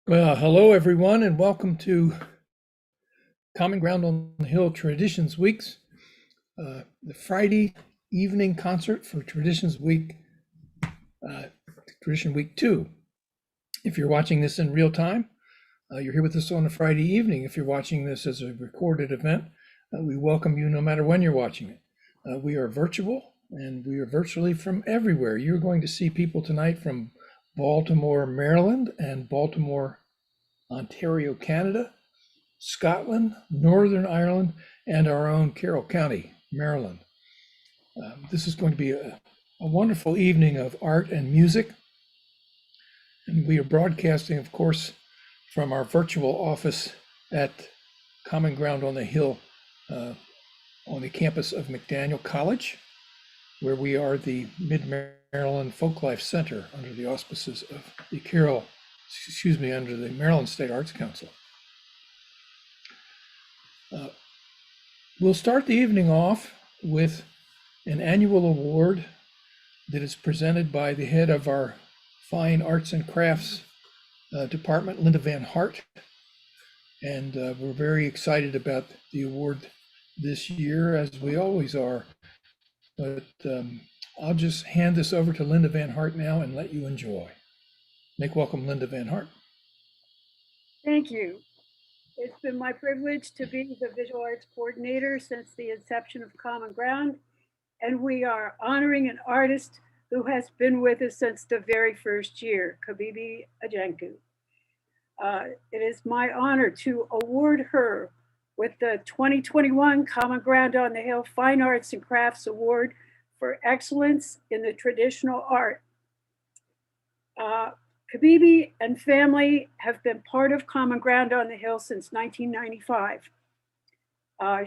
Well, hello everyone, and welcome to Common Ground on the Hill Traditions Weeks, the Friday evening concert for Traditions Week, Tradition Week 2. If you're watching this in real time, you're here with us on a Friday evening. If you're watching this as a recorded event, we welcome you no matter when you're watching it. We are virtual, and we are virtually from everywhere. You're going to see people tonight from Baltimore, Maryland, and Baltimore, Ontario, Canada, Scotland, Northern Ireland, and our own Carroll County, Maryland. This is going to be a wonderful evening of art and music. And we are broadcasting, of course, from our virtual office at Common Ground on the Hill on the campus of McDaniel College, where we are the Mid-Maryland Folklife Center under the auspices of the under the Maryland State Arts Council. We'll start the evening off with an annual award that is presented by the head of our Fine Arts and Crafts department, Linda Van Hart. And we're very excited about the award this year, as we always are. But I'll just hand this over to Linda Van Hart now and let you enjoy. Make welcome Linda Van Hart. Thank you. It's been my privilege to be the visual arts coordinator since the inception of Common Ground, and we are honoring an artist who has been with us since the very first year, Kibibi Ajanku. It is my honor to award her with the 2021 Common Ground on the Hill Fine Arts and Crafts Award for Excellence in the Traditional Art. Kibibi and family have been part of Common Ground on the Hill since 1995.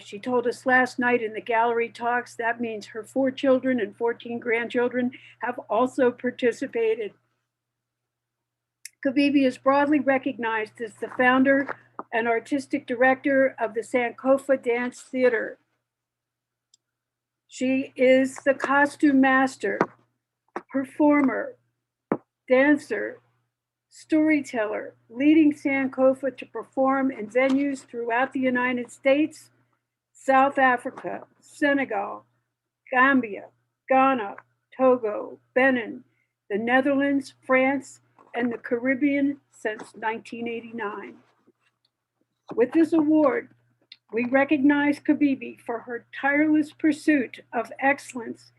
She told us last night in the gallery talks that means her 4 children and 14 grandchildren have also participated. Kibibi is broadly recognized as the founder and artistic director of the Sankofa Dance Theater. She is the costume master, performer, dancer, storyteller, leading Sankofa to perform in venues throughout the United States, South Africa, Senegal, Gambia, Ghana, Togo, Benin, the Netherlands, France, and the Caribbean since 1989. With this award, we recognize Kibibi for her tireless pursuit of excellence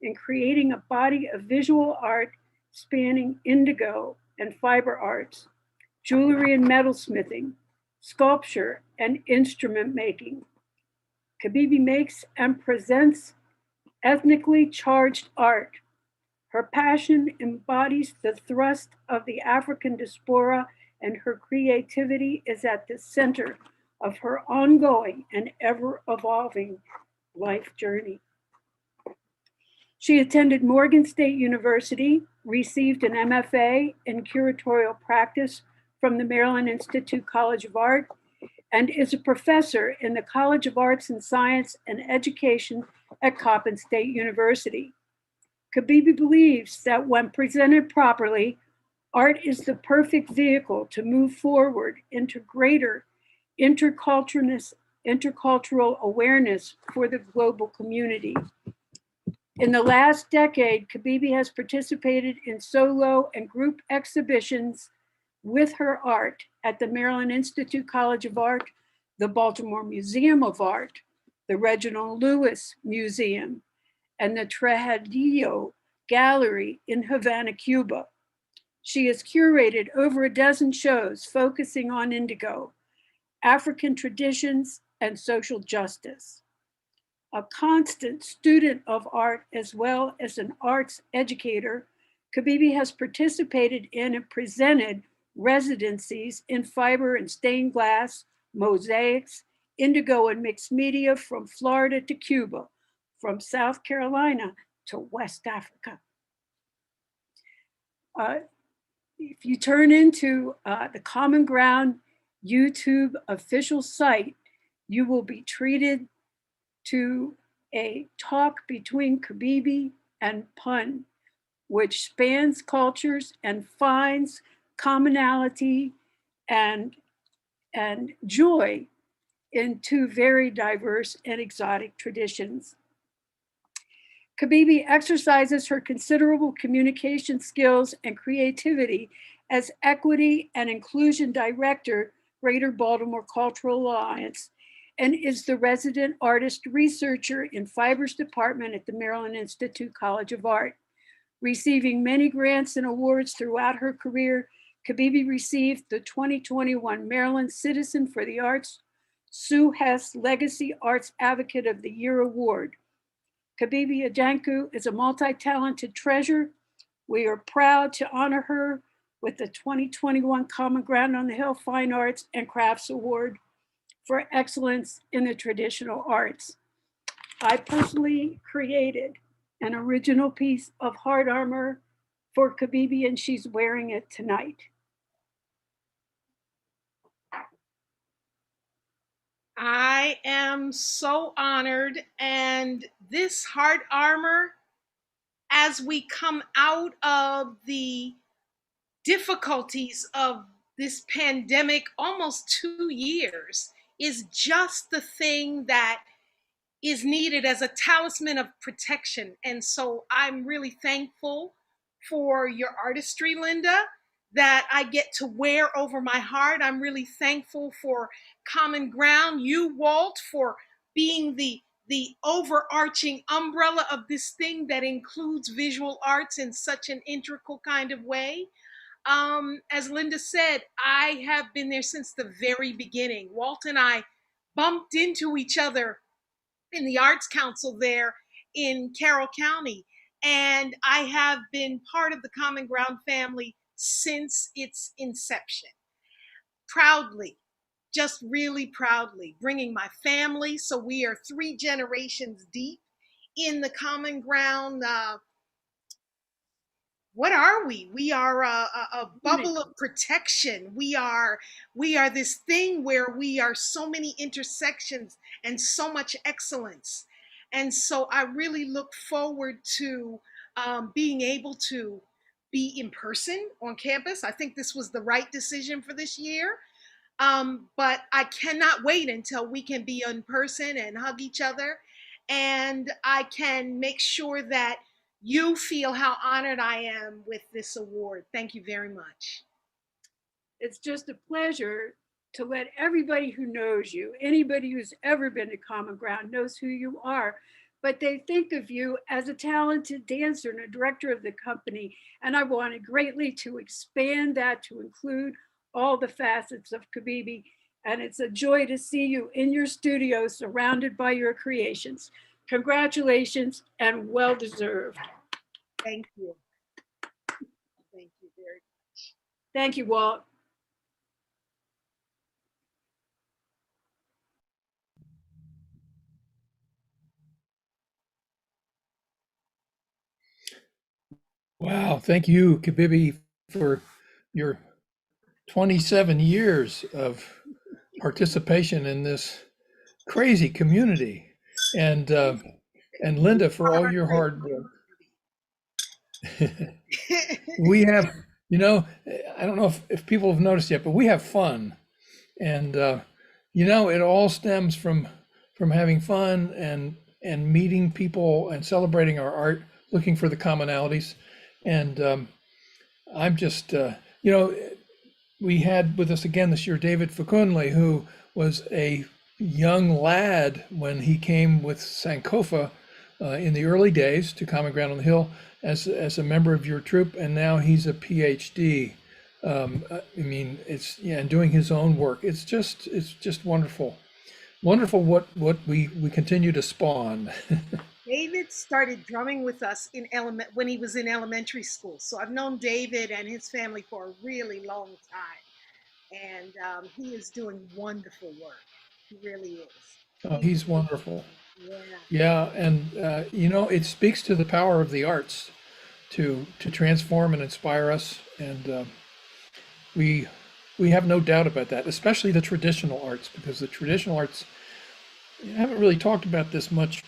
in creating a body of visual art spanning indigo and fiber arts, jewelry and metalsmithing, sculpture, and instrument making. Kibibi makes and presents ethnically charged art. Her passion embodies the thrust of the African diaspora, and her creativity is at the center of her ongoing and ever-evolving life journey. She attended Morgan State University, received an MFA in curatorial practice from the Maryland Institute College of Art, and is a professor in the College of Arts and Science and Education at Coppin State University. Kibibi believes that when presented properly, art is the perfect vehicle to move forward into greater intercultural awareness for the global community. In the last decade, Kibibi has participated in solo and group exhibitions with her art at the Maryland Institute College of Art, the Baltimore Museum of Art, the Reginald Lewis Museum, and the Trujillo Gallery in Havana, Cuba. She has curated over a dozen shows focusing on indigo, African traditions, and social justice. A constant student of art as well as an arts educator, Kibibi has participated in and presented residencies in fiber and stained glass, mosaics, indigo and mixed media from Florida to Cuba, from South Carolina to West Africa. If you turn into the Common Ground YouTube official site, you will be treated to a talk between Kibibi and Pun, which spans cultures and finds commonality and, and joy in two very diverse and exotic traditions. Kibibi exercises her considerable communication skills and creativity as Equity and Inclusion Director, Greater Baltimore Cultural Alliance, and is the resident artist researcher in Fibers Department at the Maryland Institute College of Art. Receiving many grants and awards throughout her career, Kibibi received the 2021 Maryland Citizen for the Arts Sue Hess Legacy Arts Advocate of the Year Award. Kibibi Ajanku is a multi-talented treasure. We are proud to honor her with the 2021 Common Ground on the Hill Fine Arts and Crafts Award for excellence in the traditional arts. I personally created an original piece of heart armor for Kibibi, and she's wearing it tonight. I am so honored, and this heart armor, as we come out of the difficulties of this pandemic, almost 2 years, is just the thing that is needed as a talisman of protection. And so I'm really thankful for your artistry, Linda, that I get to wear over my heart. I'm really thankful for Common Ground, you, Walt, for being the overarching umbrella of this thing that includes visual arts in such an integral kind of way. As Linda said, I have been there since the very beginning. Walt and I bumped into each other in the Arts Council there in Carroll County, and I have been part of the Common Ground family since its inception. Proudly, just really proudly, bringing my family, so we are 3 generations deep in the Common Ground. What are we? We are a bubble of protection. We are this thing where we are so many intersections and so much excellence. And so I really look forward to being able to be in person on campus. I think this was the right decision for this year. But I cannot wait until we can be in person and hug each other. And I can make sure that you feel how honored I am with this award. Thank you very much. It's just a pleasure to let everybody who knows you, anybody who's ever been to Common Ground knows who you are, but they think of you as a talented dancer and a director of the company. And I wanted greatly to expand that to include all the facets of Kibibi. And it's a joy to see you in your studio surrounded by your creations. Congratulations and well deserved. Thank you. Thank you very much. Thank you, Walt. Wow, thank you, Kibibi, for your 27 years of participation in this crazy community, and Linda, for all your hard work. We have, I don't know if people have noticed yet, but we have fun, and it all stems from having fun and meeting people and celebrating our art, looking for the commonalities. And I'm just, we had with us again this year David Facunle, who was a young lad when he came with Sankofa in the early days to Common Ground on the Hill as a member of your troupe, and now he's a PhD. And doing his own work. It's just wonderful, wonderful what we continue to spawn. David started drumming with us when he was in elementary school. So I've known David and his family for a really long time, and he is doing wonderful work. He really is. Oh, he's wonderful. Yeah. And it speaks to the power of the arts to transform and inspire us, and we have no doubt about that, especially the traditional arts, because the traditional arts, I haven't really talked about this much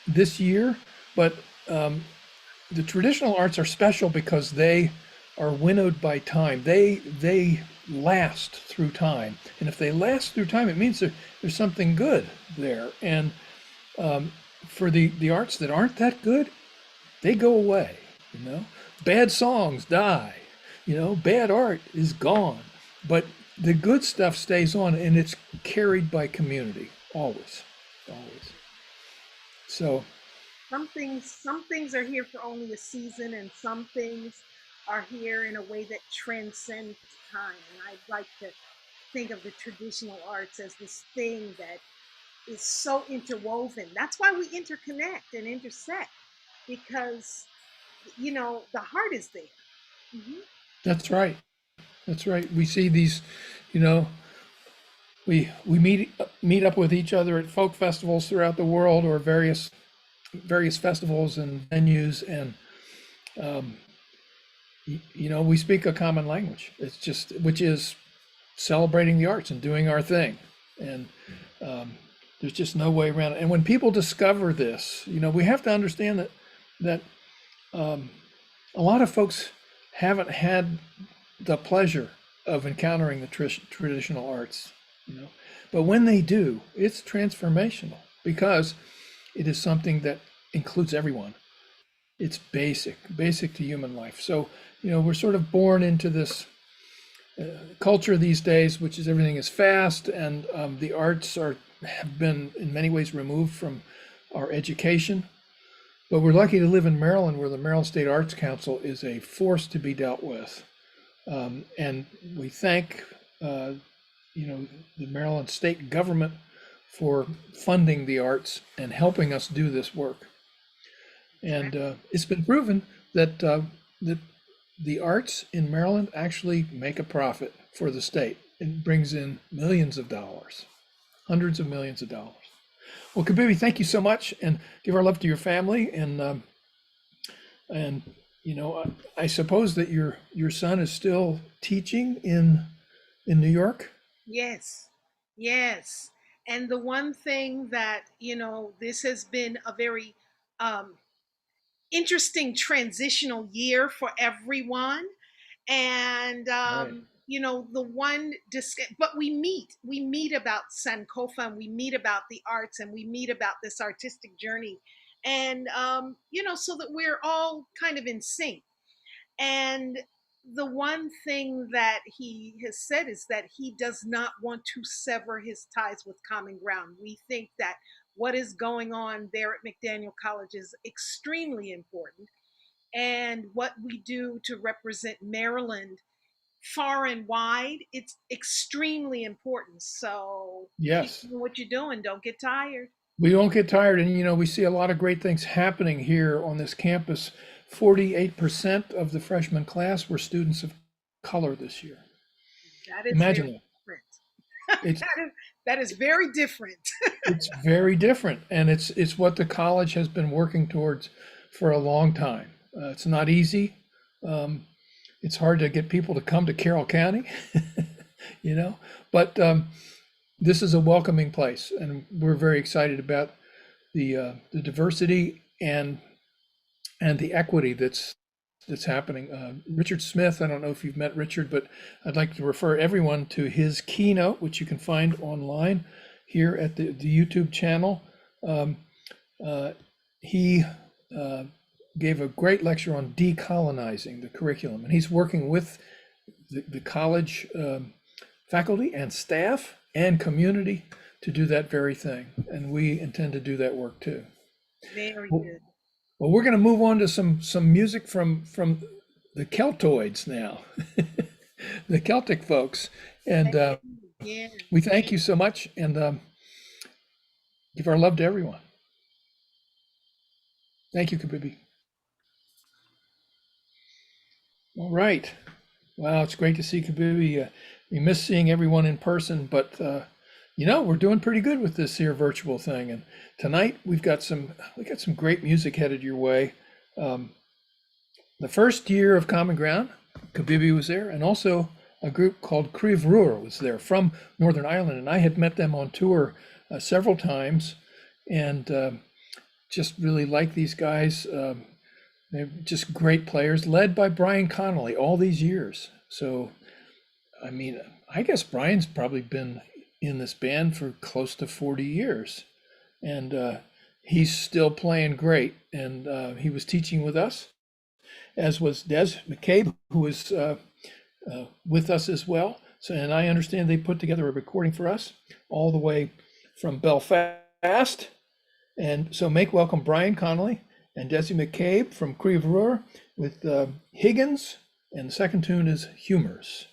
this year, but the traditional arts are special because they are winnowed by time. They last through time, and if they last through time, it means there's something good there. And for the arts that aren't that good, they go away. You know, bad songs die. You know, bad art is gone, but the good stuff stays on, and it's carried by community always, always. So Some things are here for only a season, and some things are here in a way that transcends time. And I'd like to think of the traditional arts as this thing that is so interwoven. That's why we interconnect and intersect, because the heart is there. Mhm. that's right. That's right. We see these, you know, we meet up with each other at folk festivals throughout the world, or various festivals and venues, and we speak a common language. It's just, which is celebrating the arts and doing our thing, and there's just no way around it. And when people discover this, we have to understand that a lot of folks haven't had the pleasure of encountering the traditional arts, but when they do, it's transformational, because it is something that includes everyone. It's basic to human life. So, we're sort of born into this culture these days, which is everything is fast, and the arts have been in many ways removed from our education. But we're lucky to live in Maryland, where the Maryland State Arts Council is a force to be dealt with. And we thank, the Maryland state government for funding the arts and helping us do this work. And it's been proven that that the arts in Maryland actually make a profit for the state. It brings in millions of dollars, hundreds of millions of dollars. Well, Kibibi, thank you so much, and give our love to your family. And I suppose that your son is still teaching in New York. Yes, yes. And the one thing that, this has been a very interesting transitional year for everyone. And, Right. the one, but we meet about Sankofa, and we meet about the arts, and we meet about this artistic journey. And, so that we're all kind of in sync. And the one thing that he has said is that he does not want to sever his ties with Common Ground. We think that what is going on there at McDaniel College is extremely important. And what we do to represent Maryland far and wide, it's extremely important. So keep Yes, doing what you're doing. Don't get tired. we don't get tired, and we see a lot of great things happening here on this campus. 48% of the freshman class were students of color this year. That is Imagine very it. different. It's that is very different. it's very different, and it's what the college has been working towards for a long time. It's not easy. It's hard to get people to come to Carroll County, but this is a welcoming place, and we're very excited about the diversity and the equity that's happening. Richard Smith, I don't know if you've met Richard, but I'd like to refer everyone to his keynote, which you can find online here at the YouTube channel. He gave a great lecture on decolonizing the curriculum, and he's working with the college faculty and staff and community to do that very thing, and we intend to do that work too. Very Well, good. well, we're going to move on to some music from the Celtoids now, the Celtic folks, and Yeah. we thank you so much, and give our love to everyone. Thank you, Kibibi. All right. Wow, it's great to see Kibibi. We miss seeing everyone in person, but we're doing pretty good with this here virtual thing. And tonight we got some great music headed your way. The first year of Common Ground, Kibibi was there, and also a group called Craobh was there from Northern Ireland, and I had met them on tour several times, and just really like these guys. They're just great players, led by Brian Connolly all these years. So, I mean, I guess Brian's probably been in this band for close to 40 years. And he's still playing great. And he was teaching with us, as was Desy McCabe, who was with us as well. So, and I understand they put together a recording for us all the way from Belfast. And so make welcome Brian Connolly and Desy McCabe from Craobh with Higgins. And the second tune is Humours.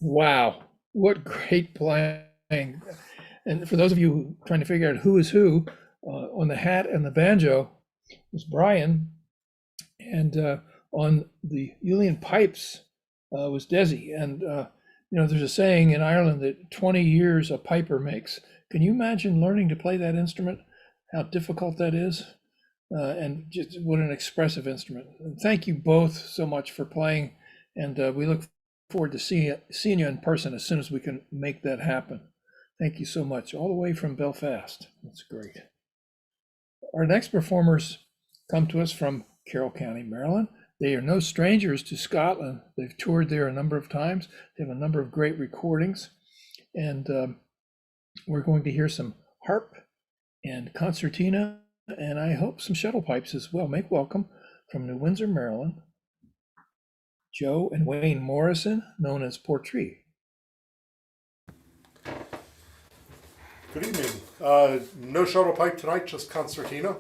Wow, what great playing. And for those of you trying to figure out who is who, on the hat and the banjo was Brian, and on the uilleann pipes was Desy. And there's a saying in Ireland that 20 years a piper makes. Can you imagine learning to play that instrument? How difficult that is, and just what an expressive instrument. And thank you both so much for playing, and we look forward to seeing you in person as soon as we can make that happen. Thank you so much, all the way from Belfast. That's great. Our next performers come to us from Carroll County, Maryland. They are no strangers to Scotland. They've toured there a number of times. They have a number of great recordings. And we're going to hear some harp and concertina, and I hope some shuttle pipes as well. Make welcome from New Windsor, Maryland, Joe and Wayne Morrison, known as Portree. Good evening. No shuttle pipe tonight, just concertina.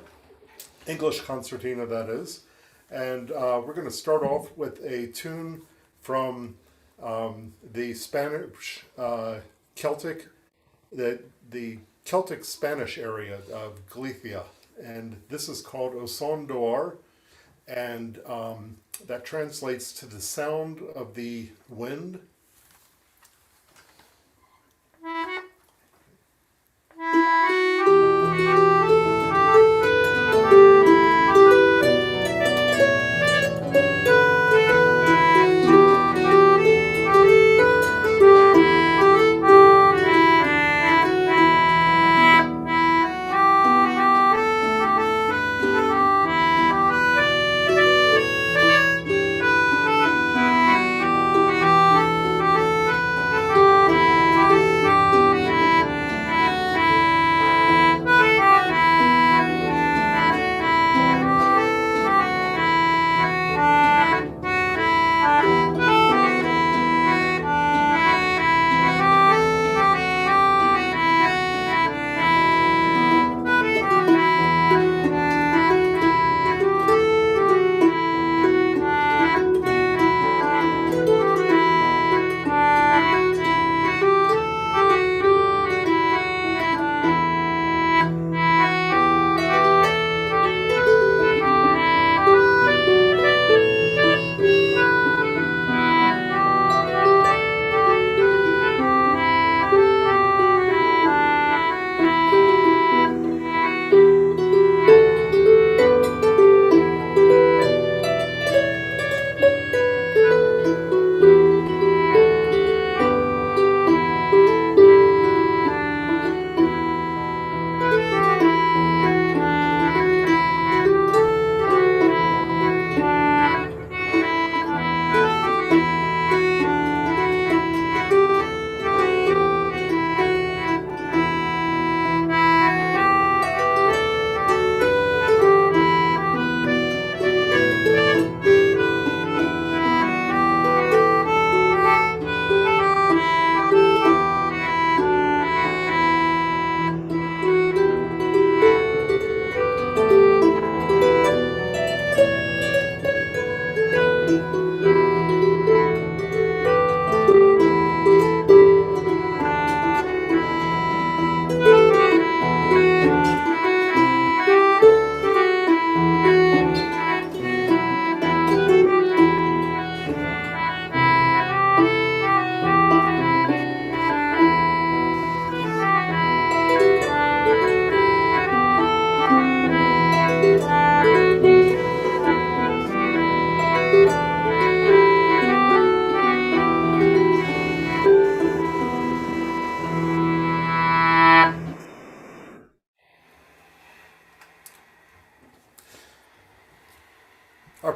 English concertina, that is. And we're going to start off with a tune from the Spanish Celtic, the Celtic Spanish area of Galicia. And this is called O Son d'Or, and that translates to the sound of the wind.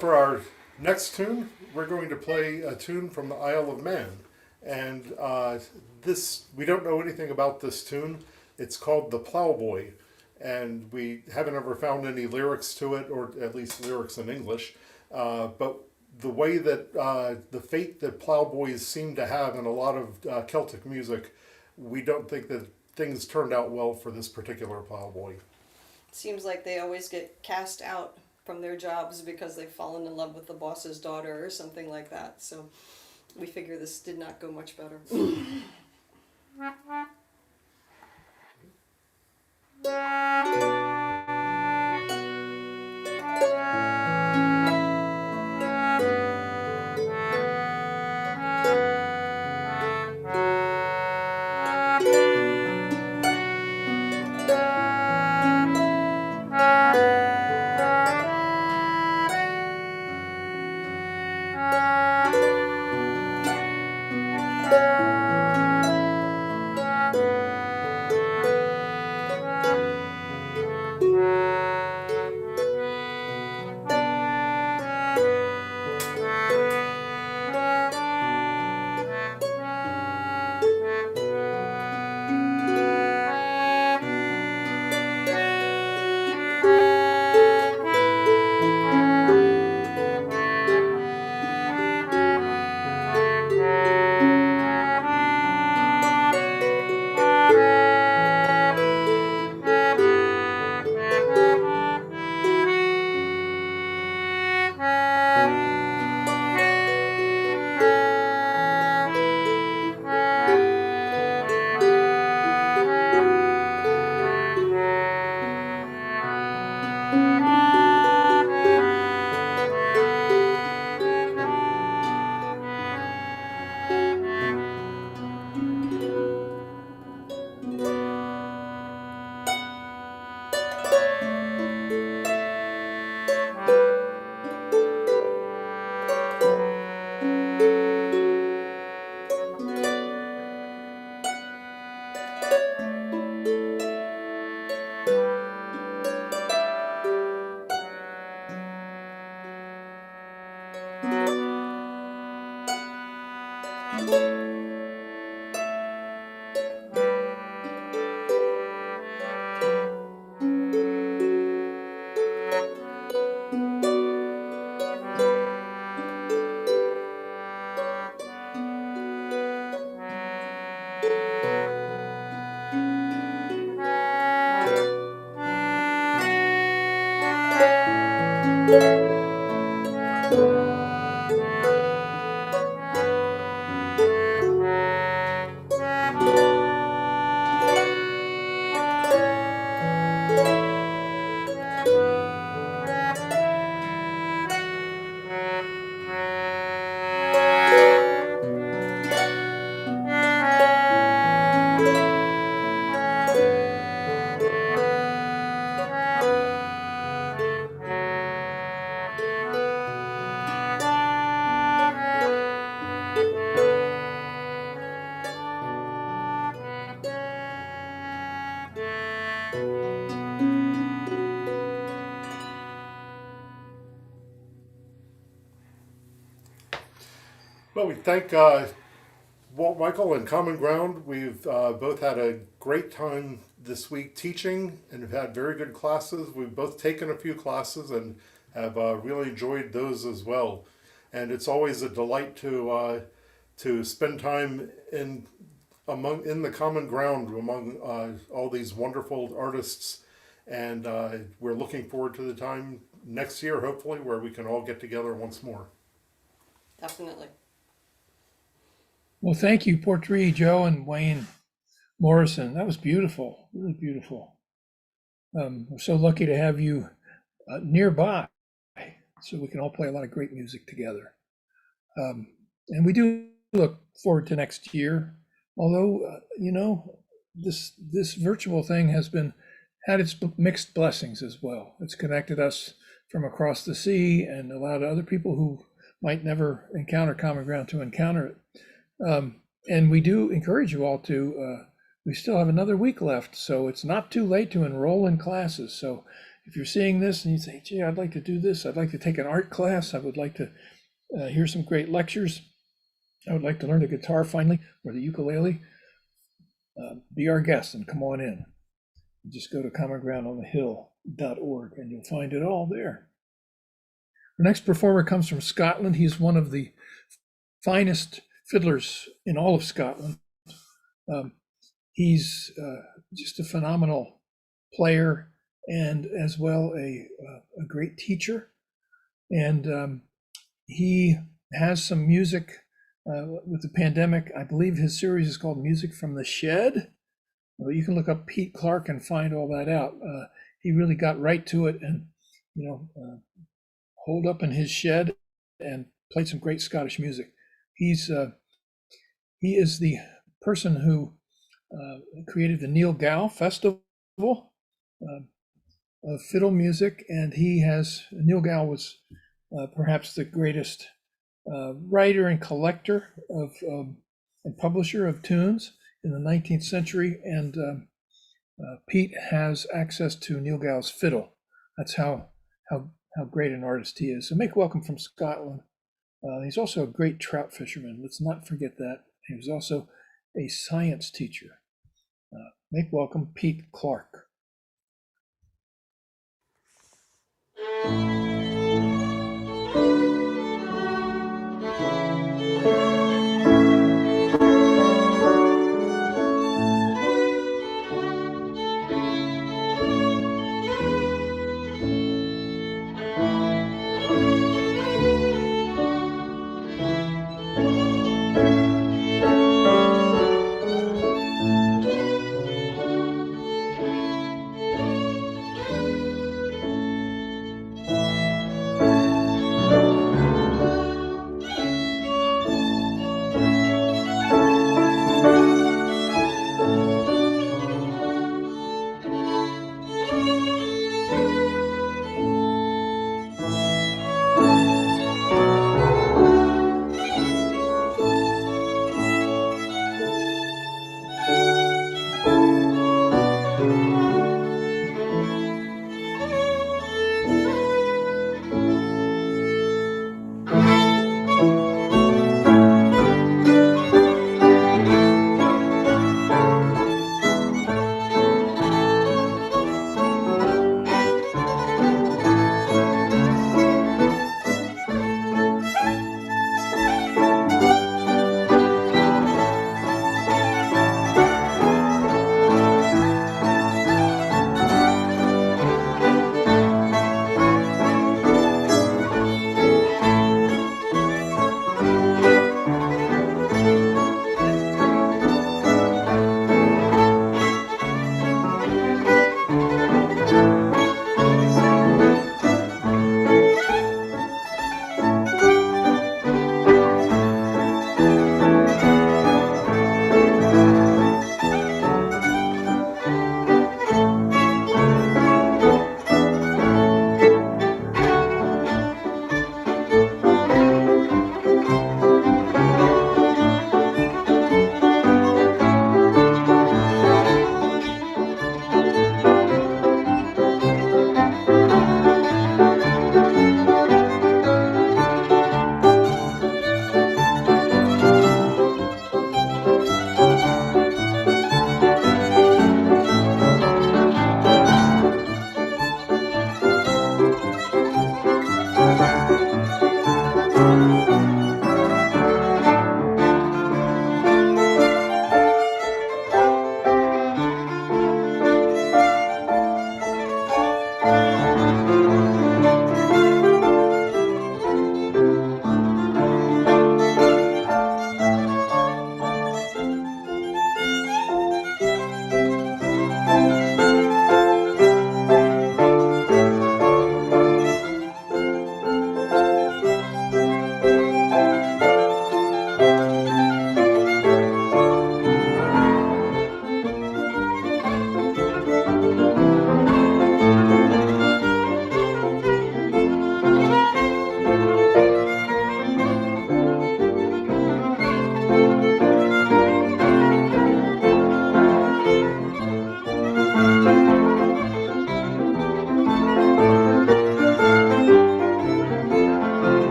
For our next tune, we're going to play a tune from the Isle of Man. And this, we don't know anything about this tune. It's called the Plowboy. And we haven't ever found any lyrics to it, or at least lyrics in English. But the way that the fate that plowboys seem to have in a lot of Celtic music, we don't think that things turned out well for this particular plowboy. Seems like they always get cast out from their jobs because they've fallen in love with the boss's daughter or something like that. So we figure this did not go much better. Well, we thank Walt, Michael, and Common Ground. We've both had a great time this week teaching and have had very good classes. We've both taken a few classes and have really enjoyed those as well. And it's always a delight to spend time in the common ground among all these wonderful artists. And we're looking forward to the time next year, hopefully, where we can all get together once more. Definitely. Well, thank you, Portree, Joe, and Wayne Morrison. That was beautiful, really beautiful. We're so lucky to have you nearby, so we can all play a lot of great music together. And we do look forward to next year. Although, this virtual thing has had its mixed blessings as well. It's connected us from across the sea and allowed other people who might never encounter Common Ground to encounter it. And we do encourage you all we still have another week left, so it's not too late to enroll in classes. So if you're seeing this and you say, gee, I'd like to do this, I'd like to take an art class, I would like to hear some great lectures, I would like to learn the guitar finally, or the ukulele, be our guest and come on in. Just go to commongroundonthehill.org and you'll find it all there. The next performer comes from Scotland. He's one of the finest fiddlers in all of Scotland. He's just a phenomenal player and as well a great teacher. And he has some music with the pandemic. I believe his series is called Music from the Shed. Well, you can look up Pete Clark and find all that out. He really got right to it and, holed up in his shed and played some great Scottish music. He is the person who created the Neil Gow Festival of fiddle music, and Neil Gow was perhaps the greatest writer and collector of and publisher of tunes in the 19th century, and Pete has access to Neil Gow's fiddle. That's how great an artist he is. So make welcome from Scotland. He's also a great trout fisherman. Let's not forget that. He was also a science teacher. Make welcome Pete Clark.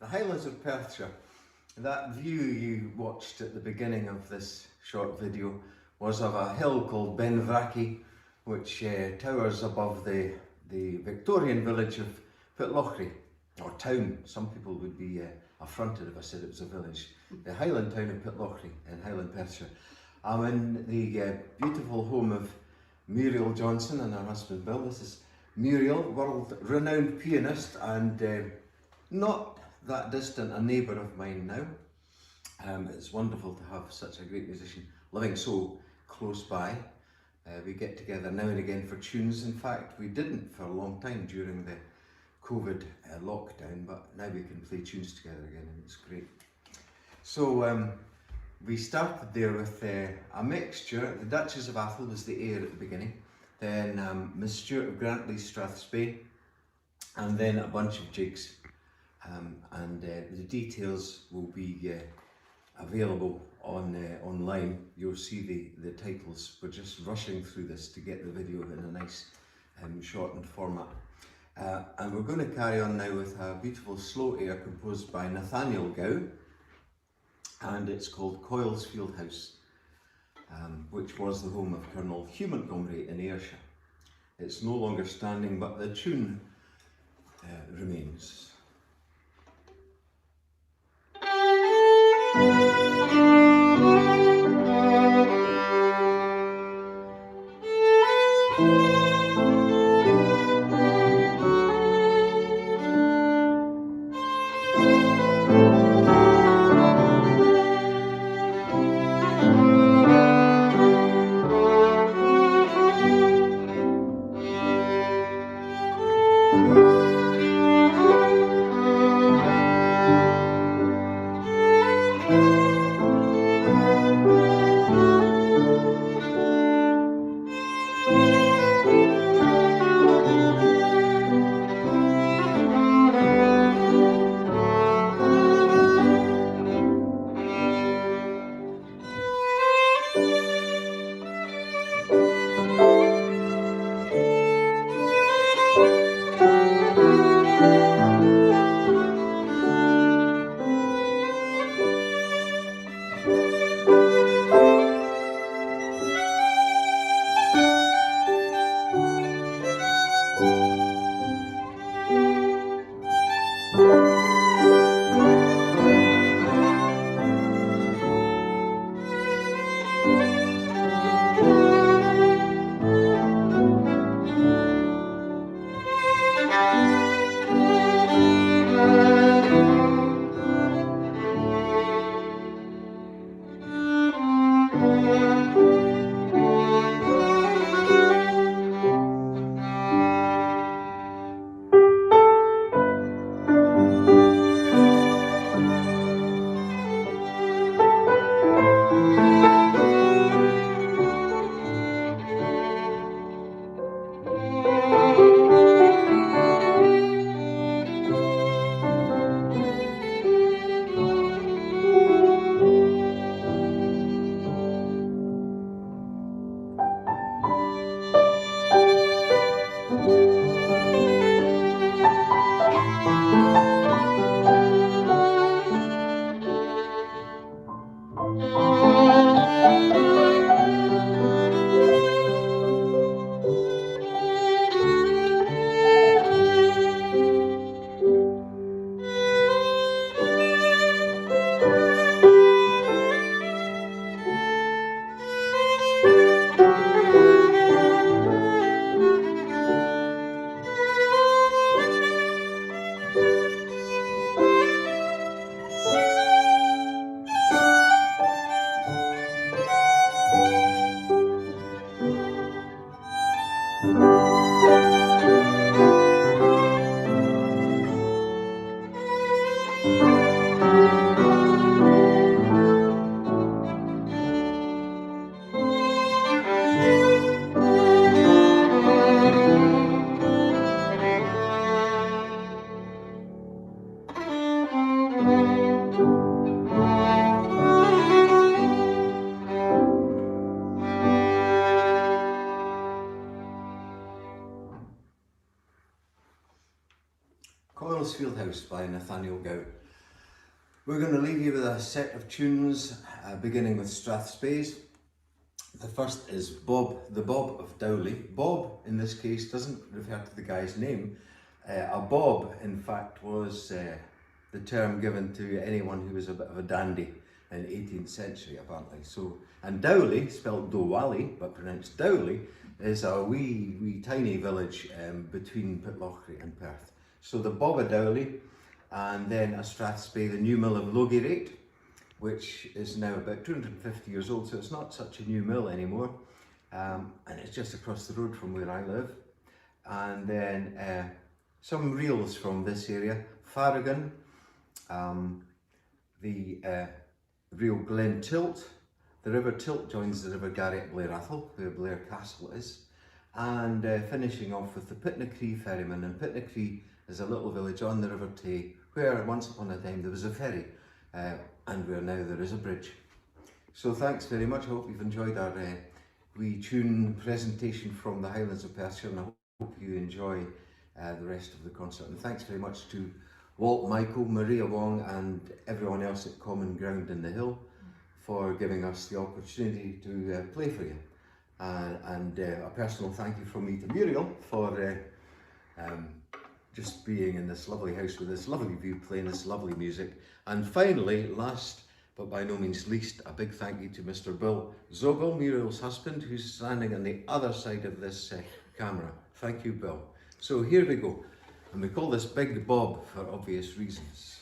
the Highlands of Perthshire. That view you watched at the beginning of this short video was of a hill called Benvrackie, which towers above the Victorian village of Pitnacree, or town. Some people would be affronted if I said it was a village. The Highland town of Pitnacree in Highland Perthshire. I'm in the beautiful home of Muriel Johnson and her husband Bill. This is Muriel, world-renowned pianist and not that distant a neighbour of mine now. It's wonderful to have such a great musician living so close by. We get together now and again for tunes. In fact, we didn't for a long time during the COVID lockdown, but now we can play tunes together again and it's great. So we started there with a mixture. The Duchess of Athole was the air at the beginning, then Miss Stewart of Grandtully, Strathspey, and then a bunch of jigs. The details will be available online. You'll see the titles. We're just rushing through this to get the video in a nice shortened format. And we're going to carry on now with a beautiful slow air composed by Nathaniel Gow, and it's called Coilsfield House, which was the home of Colonel Hugh Montgomery in Ayrshire. It's no longer standing, but the tune remains. Coilsfield House by Nathaniel Gow. We're going to leave you with a set of tunes beginning with Strathspeys. The first is Bob, the Bob of Dowley. Bob, in this case, doesn't refer to the guy's name. A bob, in fact, was the term given to anyone who was a bit of a dandy in the 18th century, apparently. So, and Dowley, spelled Dowally, but pronounced Dowley, is a wee tiny village between Pitnacree and Perth. So the Bob of Dowley, and then a Strathspey, the new mill of Logierait, which is now about 250 years old, so it's not such a new mill anymore. And it's just across the road from where I live. And then some reels from this area. Farragon, the reel Glen Tilt. The River Tilt joins the River Garret at Blair Athole, where Blair Castle is. And finishing off with the Pitnacree ferryman. And Pitnacree is a little village on the River Tay, where once upon a time there was a ferry. And where now there is a bridge. So thanks very much. I hope you've enjoyed our wee tune presentation from the Highlands of Perthshire, and I hope you enjoy the rest of the concert. And thanks very much to Walt, Michael, Maria Wong and everyone else at Common Ground in the Hill for giving us the opportunity to play for you. And a personal thank you from me to Muriel for just being in this lovely house with this lovely view, playing this lovely music. And finally, last but by no means least, a big thank you to Mr. Bill Zobel, Muriel's husband, who's standing on the other side of this camera. Thank you, Bill. So here we go. And we call this Big Bob for obvious reasons.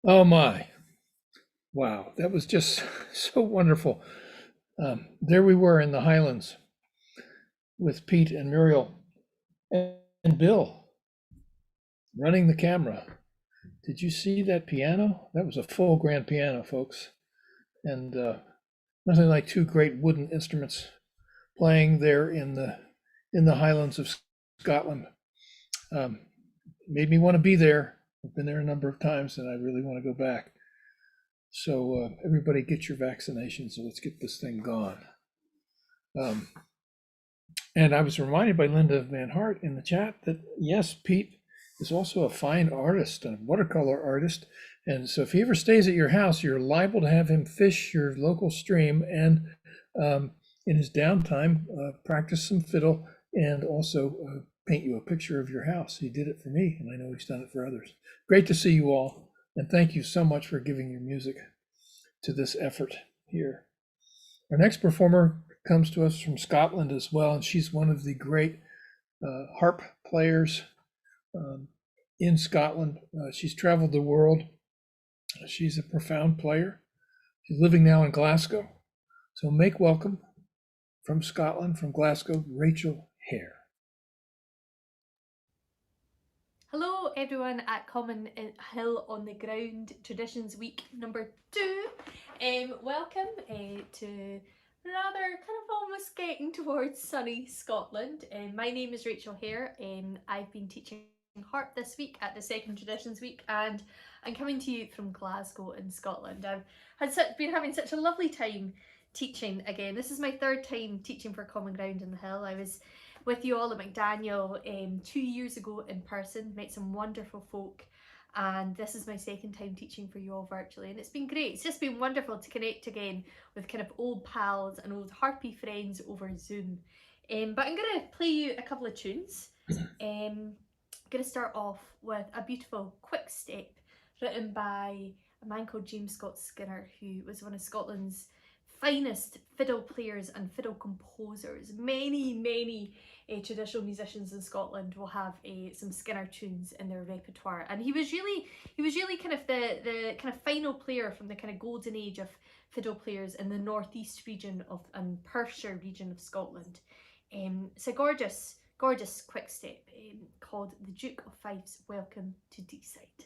Oh my. Wow, that was just so wonderful. There we were in the Highlands with Pete and Muriel and Bill running the camera. Did you see that piano? That was a full grand piano, folks. And nothing like two great wooden instruments playing there in the Highlands of Scotland. Made me want to be there. I've been there a number of times and I really want to go back. So everybody get your vaccinations. So let's get this thing gone. And I was reminded by Linda Van Hart in the chat that yes, Pete is also a fine artist, a watercolor artist. And so if he ever stays at your house, you're liable to have him fish your local stream and in his downtime, practice some fiddle and also paint you a picture of your house. He did it for me, and I know he's done it for others. Great to see you all, and thank you so much for giving your music to this effort here. Our next performer comes to us from Scotland as well, and she's one of the great harp players in Scotland. She's traveled the world. She's a profound player. She's living now in Glasgow. So make welcome from Scotland, from Glasgow, Rachel Hare. Hello everyone at Common Hill on the Ground Traditions Week number 2. Welcome to rather kind of almost getting towards sunny Scotland. My name is Rachel Hare. I've been teaching harp this week at the second Traditions Week, and I'm coming to you from Glasgow in Scotland. I've been having such a lovely time teaching again. This is my third time teaching for Common Ground in the Hill. I was with you all at McDaniel 2 years ago in person, met some wonderful folk, and this is my second time teaching for you all virtually, and it's been great. It's just been wonderful to connect again with kind of old pals and old harpy friends over Zoom. But I'm going to play you a couple of tunes. I'm going to start off with a beautiful quick step written by a man called James Scott Skinner, who was one of Scotland's finest fiddle players and fiddle composers. Many traditional musicians in Scotland will have some Skinner tunes in their repertoire, and he was really kind of the kind of final player from the kind of golden age of fiddle players in the northeast region of and Perthshire region of Scotland. It's a gorgeous quick step called The Duke of Fife's Welcome to Deeside.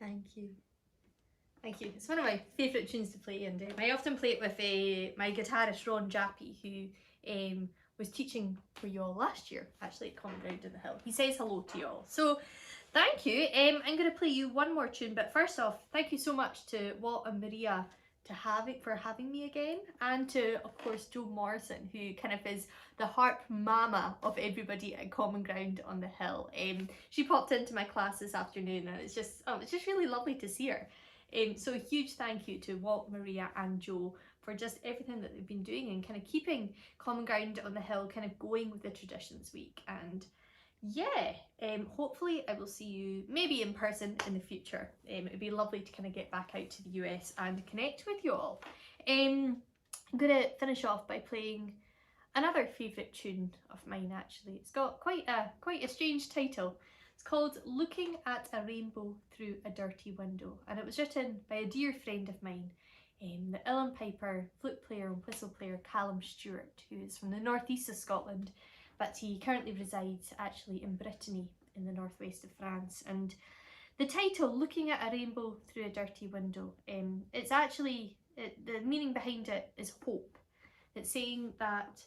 Thank you. Thank you. It's one of my favourite tunes to play, and I often play it with my guitarist Ron Jappy, who was teaching for you all last year, actually, at Common Ground in the Hill. He says hello to you all. So thank you. I'm going to play you one more tune, but first off, thank you so much to Walt and Muriel for having me again, and to, of course, Jo Morrison, who kind of is the harp mama of everybody at Common Ground on the Hill. She popped into my class this afternoon, and it's just really lovely to see her. So a huge thank you to Walt, Maria and Jo for just everything that they've been doing and kind of keeping Common Ground on the Hill kind of going with the Traditions Week. And yeah, hopefully I will see you maybe in person in the future. It'd be lovely to kind of get back out to the US and connect with you all. I'm gonna finish off by playing another favourite tune of mine actually. It's got quite a strange title. It's called Looking at a Rainbow Through a Dirty Window, and it was written by a dear friend of mine, the uilleann piper, flute player and whistle player Callum Stewart, who is from the northeast of Scotland, but he currently resides actually in Brittany in the northwest of France. And the title, Looking at a Rainbow Through a Dirty Window, it's actually, the meaning behind it is hope. It's saying that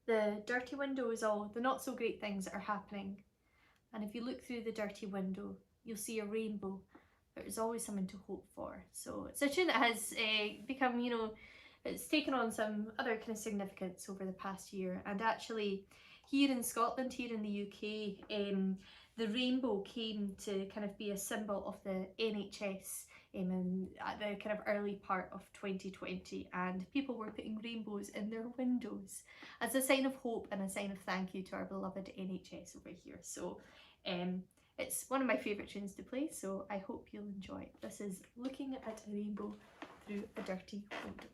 the dirty window is all the not so great things that are happening, and if you look through the dirty window, you'll see a rainbow. There's always something to hope for. So it's a tune that has become, it's taken on some other kind of significance over the past year. And actually, here in Scotland, here in the UK, the rainbow came to kind of be a symbol of the NHS at the kind of early part of 2020, and people were putting rainbows in their windows as a sign of hope and a sign of thank you to our beloved NHS over here. So it's one of my favourite tunes to play, so I hope you'll enjoy it. This is Looking at a Rainbow Through a Dirty Window.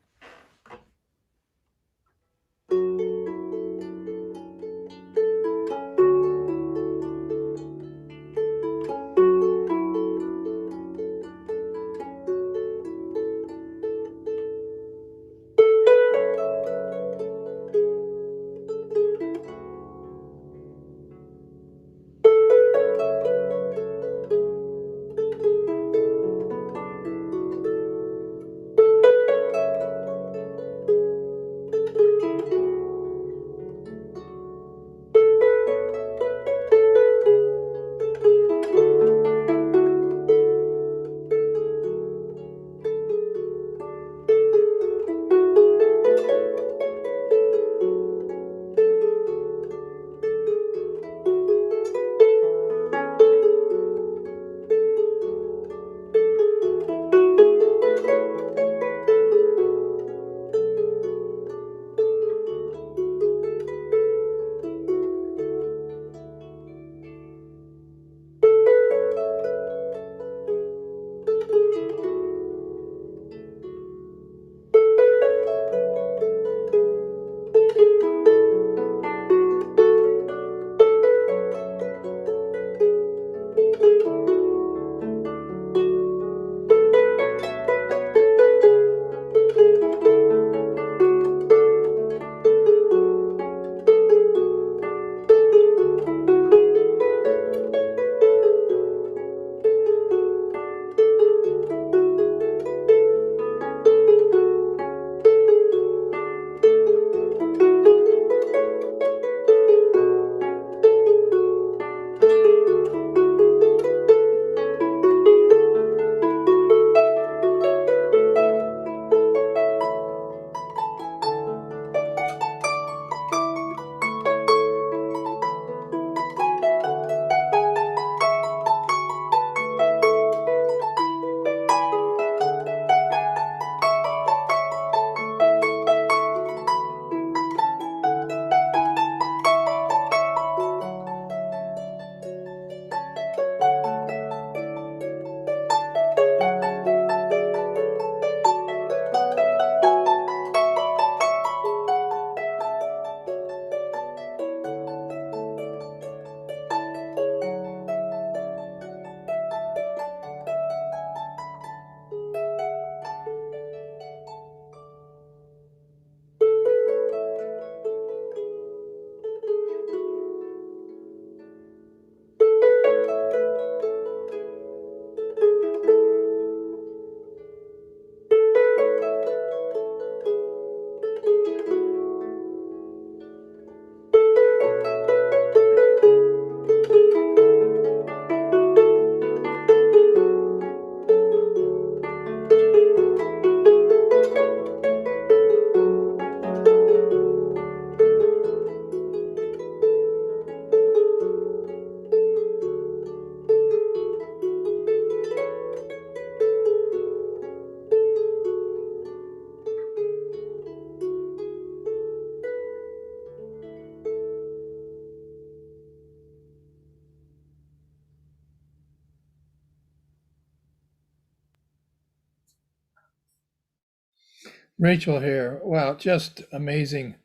Rachel here. Wow, just amazing.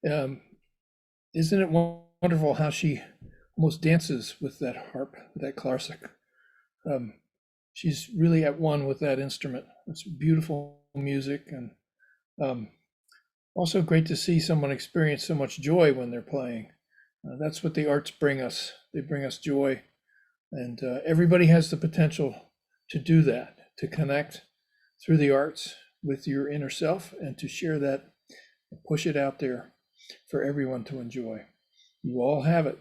Um, isn't it wonderful how she almost dances with that harp, with that clarsach? She's really at one with that instrument. It's beautiful music, and also great to see someone experience so much joy when they're playing. That's what the arts bring us. They bring us joy, and everybody has the potential to do that, to connect through the arts with your inner self and to share that, push it out there for everyone to enjoy. You all have it.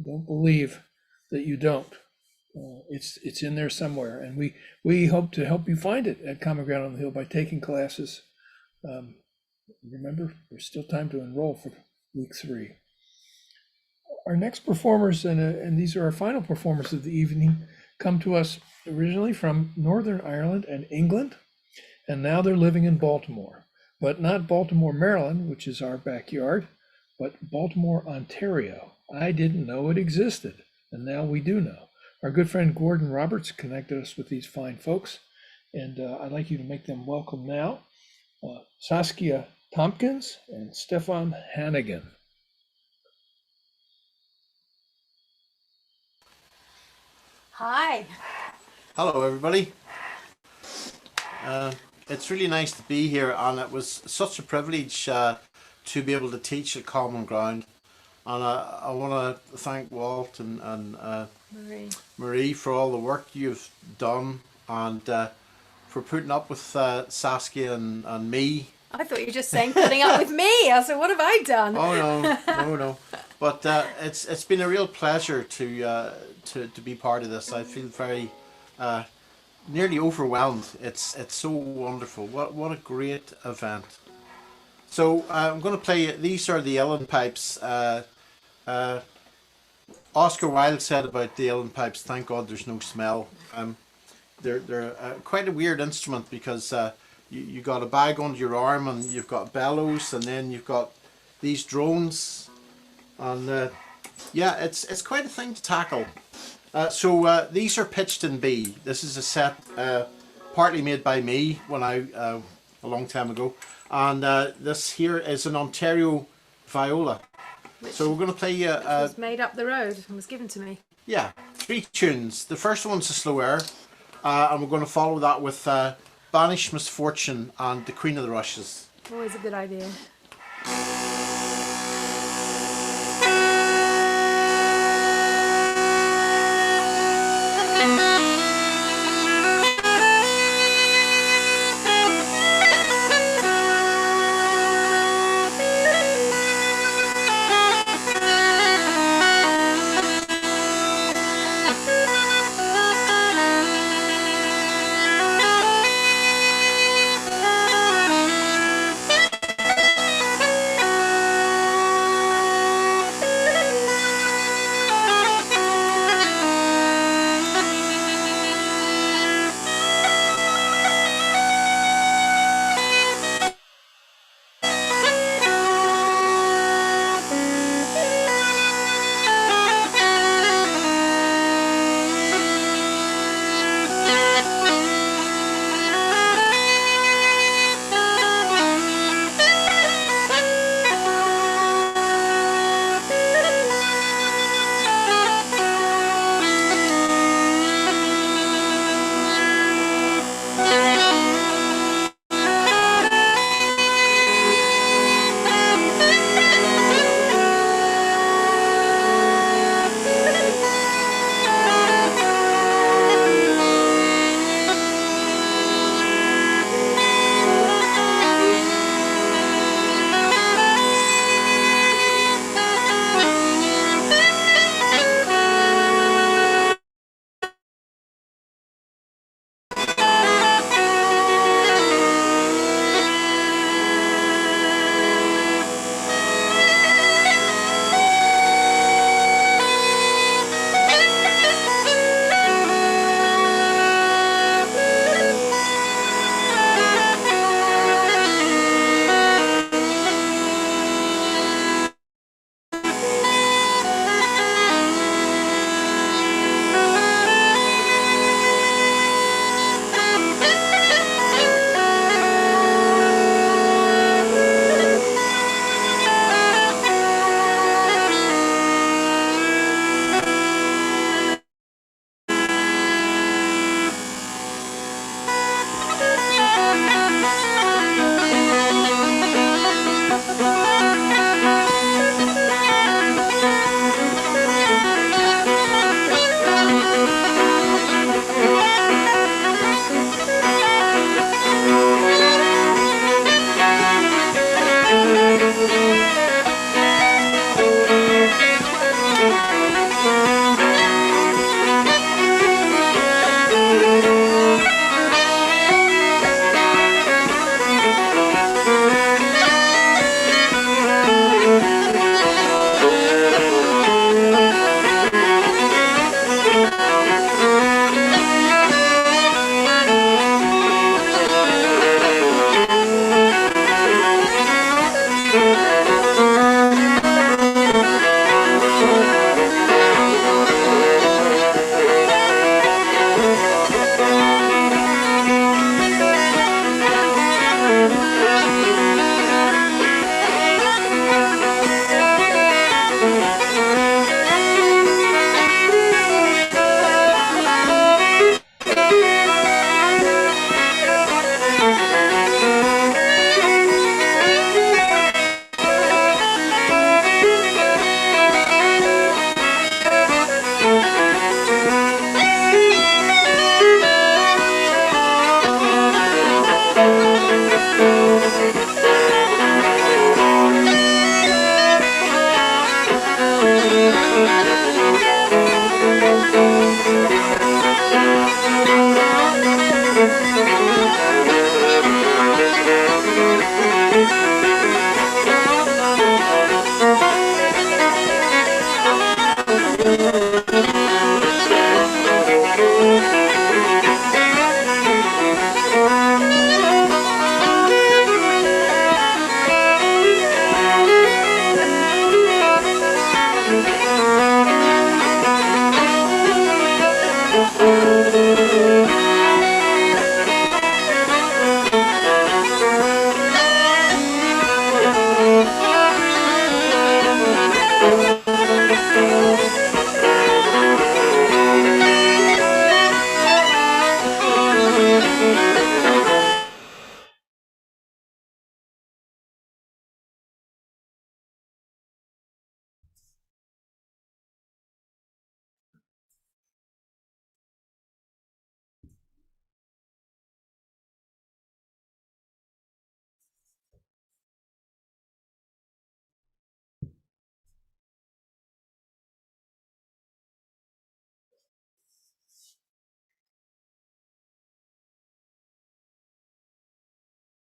Don't believe that you don't. It's in there somewhere, and we hope to help you find it at Common Ground on the Hill by taking classes. Remember, there's still time to enroll for week 3. Our next performers, and these are our final performers of the evening, come to us originally from Northern Ireland and England, and now they're living in Baltimore, but not Baltimore, Maryland, which is our backyard, but Baltimore, Ontario. I didn't know it existed, and now we do know. Our good friend Gordon Roberts connected us with these fine folks, and I'd like you to make them welcome now. Saskia Tomkins and Steafan Hannigan. Hi. Hello, everybody. It's really nice to be here, and it was such a privilege to be able to teach at Common Ground. And I want to thank Walt and Marie for all the work you've done, and for putting up with Saskia and me. I thought you were just saying putting up with me. I said, what have I done? Oh no. But it's been a real pleasure to be part of this. I feel very nearly overwhelmed. It's so wonderful. What a great event. So I'm going to play. These are the Uilleann pipes. Oscar Wilde said about the Uilleann pipes, "Thank God there's no smell." They're quite a weird instrument because you got a bag under your arm, and you've got bellows, and then you've got these drones, and yeah, it's quite a thing to tackle. So these are pitched in B. This is a set partly made by me when a long time ago, and this here is an Ontario viola. So we're going to play. It was made up the road and was given to me. Yeah, 3 tunes. The first one's a slow air, and we're going to follow that with Banish Misfortune and The Queen of the Rushes. Always a good idea.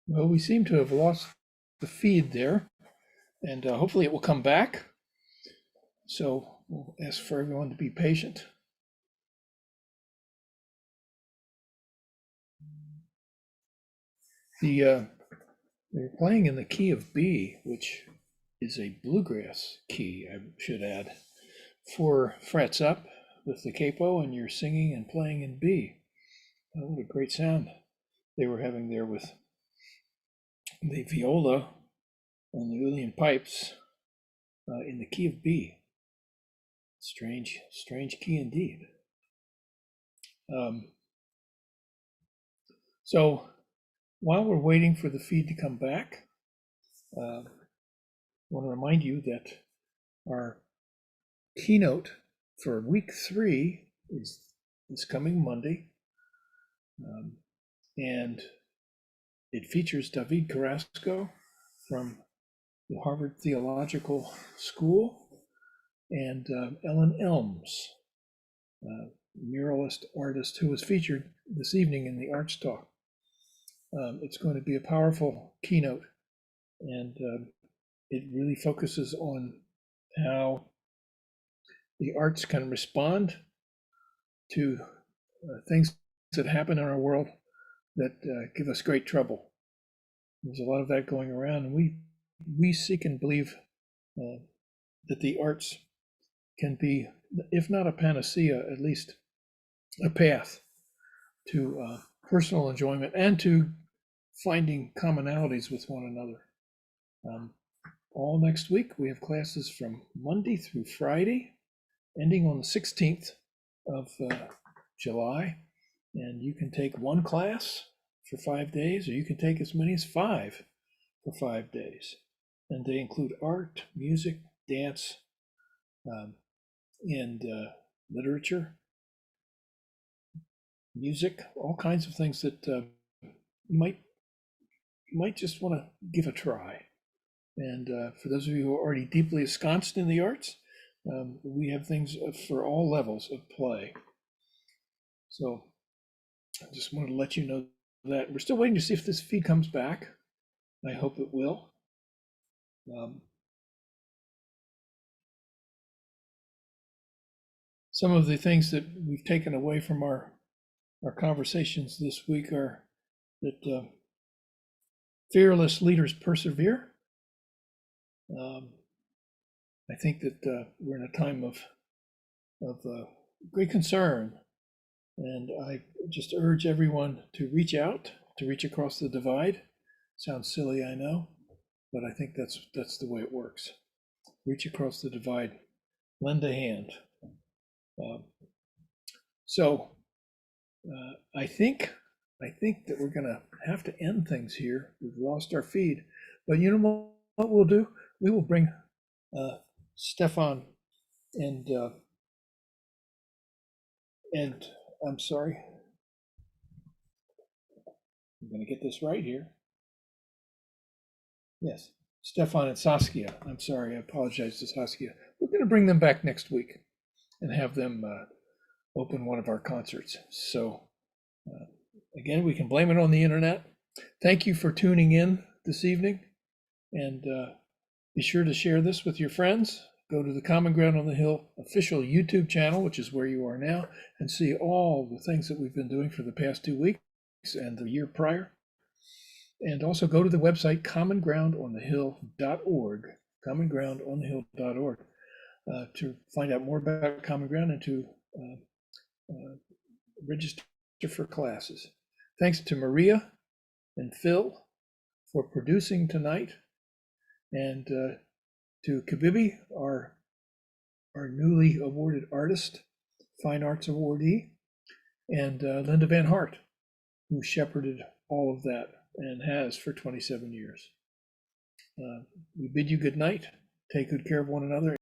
Well, we seem to have lost the feed there, and hopefully it will come back. So we'll ask for everyone to be patient. They're playing in the key of B, which is a bluegrass key, I should add. 4 frets up with the capo, and you're singing and playing in B. Oh, what a great sound they were having there with the viola and the uilleann pipes in the key of B. Strange key indeed. So while we're waiting for the feed to come back, I want to remind you that our keynote for week 3 is this coming Monday, and it features David Carrasco from the Harvard Theological School and Ellen Elms, muralist artist who was featured this evening in the Arts Talk. It's going to be a powerful keynote, and it really focuses on how the arts can respond to things that happen in our world that give us great trouble. There's a lot of that going around, and we seek and believe that the arts can be, if not a panacea, at least a path to personal enjoyment and to finding commonalities with one another. All next week, we have classes from Monday through Friday, ending on the 16th of July. And you can take one class for 5 days, or you can take as many as 5 for 5 days. And they include art, music, dance, and literature, music, all kinds of things that you might just want to give a try. And for those of you who are already deeply ensconced in the arts, we have things for all levels of play. So I just wanted to let you know that. We're still waiting to see if this feed comes back. I hope it will. Some of the things that we've taken away from our conversations this week are that fearless leaders persevere. I think that we're in a time of great concern, and I just urge everyone to reach out, to reach across the divide. Sounds silly, I know, but I think that's the way it works. Reach across the divide, lend a hand. I think that we're going to have to end things here. We've lost our feed, but you know what we'll do? We will bring Steafan and I'm sorry, I'm going to get this right here. Yes, Steafan and Saskia. I'm sorry, I apologize to Saskia. we're going to bring them back next week and have them open one of our concerts. So again, we can blame it on the internet. Thank you for tuning in this evening, and be sure to share this with your friends. Go to the Common Ground on the Hill official YouTube channel, which is where you are now, and see all the things that we've been doing for the past 2 weeks and the year prior. And also go to the website commongroundonthehill.org, commongroundonthehill.org, to find out more about Common Ground and to register for classes. Thanks to Maria and Phil for producing tonight, and to Kibibi, our newly awarded artist, Fine Arts Awardee, and Linda Van Hart, who shepherded all of that and has for 27 years. We bid you good night. Take good care of one another.